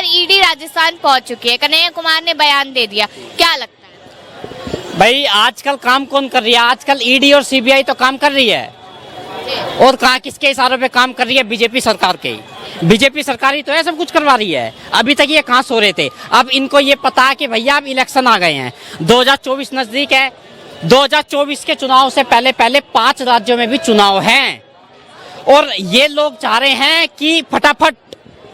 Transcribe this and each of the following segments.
लेकर ईडी राजस्थान पहुंच चुकी है। कन्हैया कुमार ने बयान दे दिया, क्या लगता है? भाई आजकल काम कौन कर रही है? आजकल ईडी और सीबीआई तो काम कर रही है। और कहाँ किसके इशारों पे काम कर रही है? बीजेपी सरकार के। बीजेपी सरकार ही तो है सब कुछ करवा रही है। अभी तक ये कहाँ सो रहे थे? अब इनको ये पता है कि भैया अब इलेक्शन आ गए हैं, 2024 नजदीक है। 2024 के चुनाव से पहले पहले 5 राज्यों में भी चुनाव हैं और ये लोग चाह रहे हैं कि फटाफट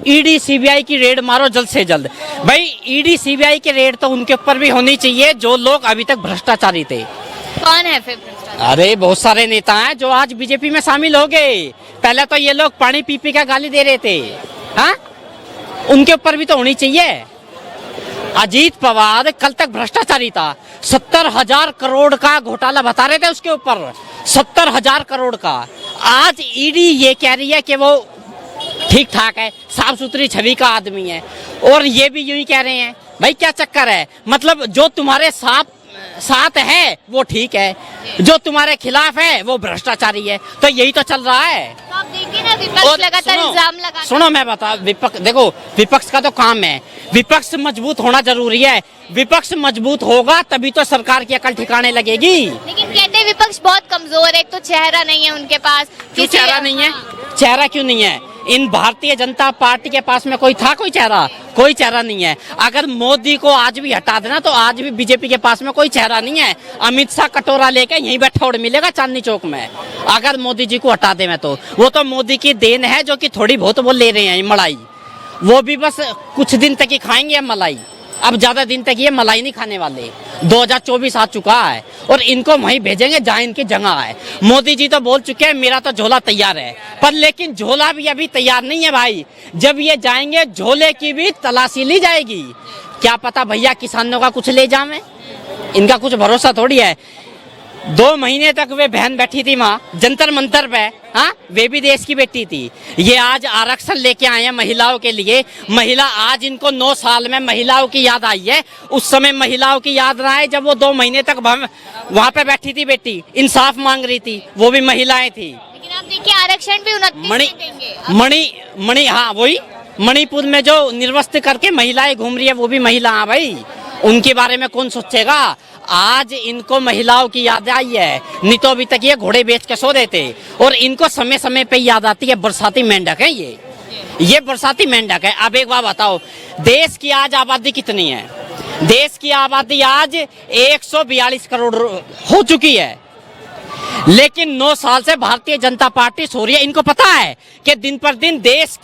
ईडी सीबीआई की रेड मारो जल्द से जल्द। भाई ईडी सीबीआई की रेड तो उनके ऊपर भी होनी चाहिए जो लोग अभी तक भ्रष्टाचारी थे। कौन है फिर भ्रष्टाचारी? अरे बहुत सारे नेता हैं जो आज बीजेपी में शामिल हो गए। पहले तो ये लोग पानी पी पी का गाली दे रहे थे, हाँ, उनके ऊपर भी तो होनी चाहिए। अजीत पवार कल तक भ्रष्टाचारी था, 70,000 करोड़ का घोटाला बता रहे थे उसके ऊपर, 70,000 करोड़ का। आज ईडी ये कह रही है कि वो ठीक ठाक है, साफ सुथरी छवि का आदमी है और ये भी यूं ही कह रहे हैं। भाई क्या चक्कर है? मतलब जो तुम्हारे साथ है वो ठीक है, जो तुम्हारे खिलाफ है वो भ्रष्टाचारी है। तो यही तो चल रहा है। तो आप देखिए ना, विपक्ष लगातार इल्जाम लगा। सुनो मैं बता, देखो विपक्ष का तो काम है, विपक्ष मजबूत होना जरूरी है। विपक्ष मजबूत होगा तभी तो सरकार की अकल ठिकाने लगेगी। लेकिन कहते हैं विपक्ष बहुत कमजोर है, एक तो चेहरा नहीं है उनके पास। क्यों चेहरा नहीं है? चेहरा क्यों नहीं है? इन भारतीय जनता पार्टी के पास में कोई था कोई चेहरा? कोई चेहरा नहीं है। अगर मोदी को आज भी हटा देना तो आज भी बीजेपी के पास में कोई चेहरा नहीं है। अमित शाह कटोरा लेके यहीं बैठा और मिलेगा चांदनी चौक में। अगर मोदी जी को हटा दे में तो वो तो मोदी की देन है जो कि थोड़ी बहुत वो ले रहे हैं मलाई, वो भी बस कुछ दिन तक ही खाएंगे मलाई। अब ज्यादा दिन तक ये मलाई नहीं खाने वाले। 2024 आ चुका है और इनको वहीं भेजेंगे जहां इनकी जगह है। मोदी जी तो बोल चुके हैं मेरा तो झोला तैयार है, पर लेकिन झोला भी अभी तैयार नहीं है भाई। जब ये जाएंगे झोले की भी तलाशी ली जाएगी। क्या पता भैया किसानों का कुछ ले जावे, इनका कुछ भरोसा थोड़ी है। 2 महीने तक वे बहन बैठी थी वहाँ जंतर मंतर पे, हाँ, वे भी देश की बेटी थी। ये आज आरक्षण लेके आए हैं महिलाओं के लिए। महिला आज इनको 9 साल में महिलाओं की याद आई है। उस समय महिलाओं की याद ना आए जब वो 2 महीने तक वहाँ पे बैठी थी बेटी, इंसाफ मांग रही थी, वो भी महिलाएं थी। लेकिन आप देखिए आरक्षण भी 29 देंगे। मणि हाँ वही मणिपुर में जो निर्वस्त्र करके महिलाएं घूम रही है वो भी महिला है भाई। उनके बारे में कौन सोचेगा? आज इनको महिलाओं की याद आई है, नहीं तो अभी तक ये घोड़े बेच के सो रहे थे। और इनको समय समय पे याद आती है बरसाती मेंढक है ये बरसाती मेंढक है। अब एक बात बताओ, देश की आज आबादी कितनी है? देश की आबादी आज 142 करोड़ हो चुकी है, लेकिन 9 साल से भारतीय जनता पार्टी सो रही है। इनको पता है कि दिन पर दिन देश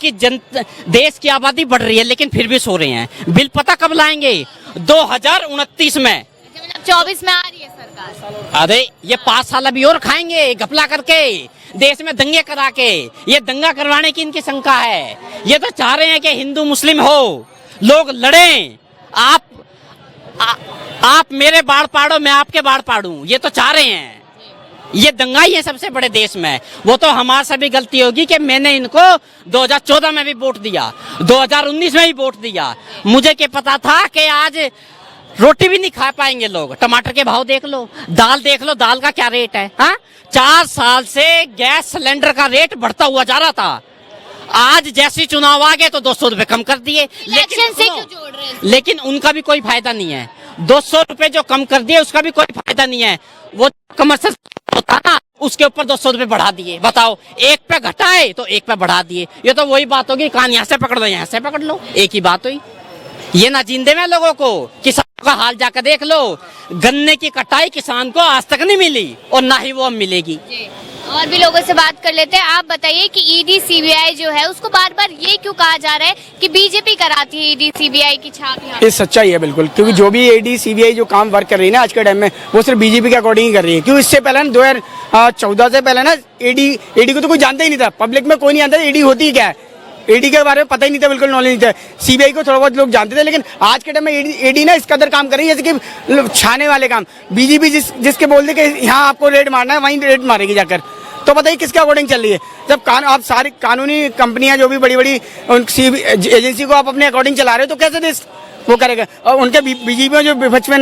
की आबादी बढ़ रही है, लेकिन फिर भी सो रहे हैं। बिल पता कब लाएंगे? 2029 में। 24 में आ रही है सरकार। अरे ये 5 साल अभी और खाएंगे घपला करके, देश में दंगे करा के। ये दंगा करवाने की इनकी शंका है। ये तो चाह रहे हैं कि हिंदू मुस्लिम हो, लोग लड़ें, आप मेरे बाढ़ पाड़ो मैं आपके बाढ़ पाड़ूं। ये तो चाह रहे हैं। ये दंगा ही है सबसे बड़े देश में। वो तो हमारे से भी गलती होगी कि मैंने इनको 2014 में भी वोट दिया, 2019 में भी वोट दिया। मुझे क्या पता था कि आज रोटी भी नहीं खा पाएंगे लोग। टमाटर के भाव देख लो, दाल देख लो, दाल का क्या रेट है। हाँ, 4 साल से गैस सिलेंडर का रेट बढ़ता हुआ जा रहा था। आज जैसे चुनाव आ गए तो 200 रुपए कम कर दिए। लेकिन उनका भी कोई फायदा नहीं है। 200 रुपए जो कम कर दिए उसका भी कोई फायदा नहीं है। वो कमर्शियल होता ना, उसके ऊपर 200 रुपए बढ़ा दिए। बताओ, एक पे घटाए तो एक पे बढ़ा दिए। ये तो वही बात होगी, कान यहाँ से पकड़ लो यहाँ से पकड़ लो, एक ही बात हुई। ये ना जींदे में लोगों को, किसानों का हाल जाकर देख लो। गन्ने की कटाई किसान को आज तक नहीं मिली और ना ही वो अब मिलेगी। और भी लोगों से बात कर लेते हैं। आप बताइए कि ईडी सीबीआई जो है उसको बार बार ये क्यों कहा जा रहा है कि बीजेपी कराती है ईडी सीबीआई की छाप? ये सच्चाई है बिल्कुल, क्योंकि जो भी ईडी सीबीआई जो काम वर्क कर रही है ना आज के टाइम में, वो सिर्फ बीजेपी के अकॉर्डिंग ही कर रही है। क्योंकि इससे पहले ना 2014 से पहले ना ईडी को तो कोई जानता ही नहीं था। पब्लिक में कोई नहीं जानता ईडी होती क्या है। ईडी के बारे में पता ही नहीं था, बिल्कुल नॉलेज नहीं था। सीबीआई को थोड़ा बहुत लोग जानते थे, लेकिन आज के टाइम में ईडी ना इस कदर काम कर रही है जैसे कि छाने वाले काम। बीजेपी जिसके बोल दे कि यहाँ आपको रेड मारना है वहीं रेड मारेगी जाकर, तो बताइए किसके अकॉर्डिंग चल रही है। जब आप सारी कानूनी कंपनियां जो भी बड़ी बड़ी एजेंसी को आप अपने अकॉर्डिंग चला रहे हो तो कैसे देश वो करेगा। और उनके बीजेपी में जो विपक्ष में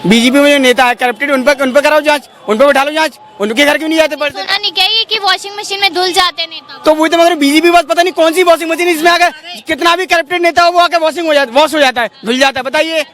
बीजेपी में जो नेता है करप्टेड, उन पर कराओ जांच, उन पर बैठा लो जांच, उनके घर क्यों नहीं जाते पड़ते? सुना नहीं क्या ये कि वॉशिंग मशीन में धुल जाते नेता? तो वही तो मगर बीजेपी बस पता नहीं कौन सी वॉशिंग मशीन, इसमें आकर कितना भी करप्टेड नेता हो वो आकर वॉश हो जाता है, धुल जाता है, बताइए।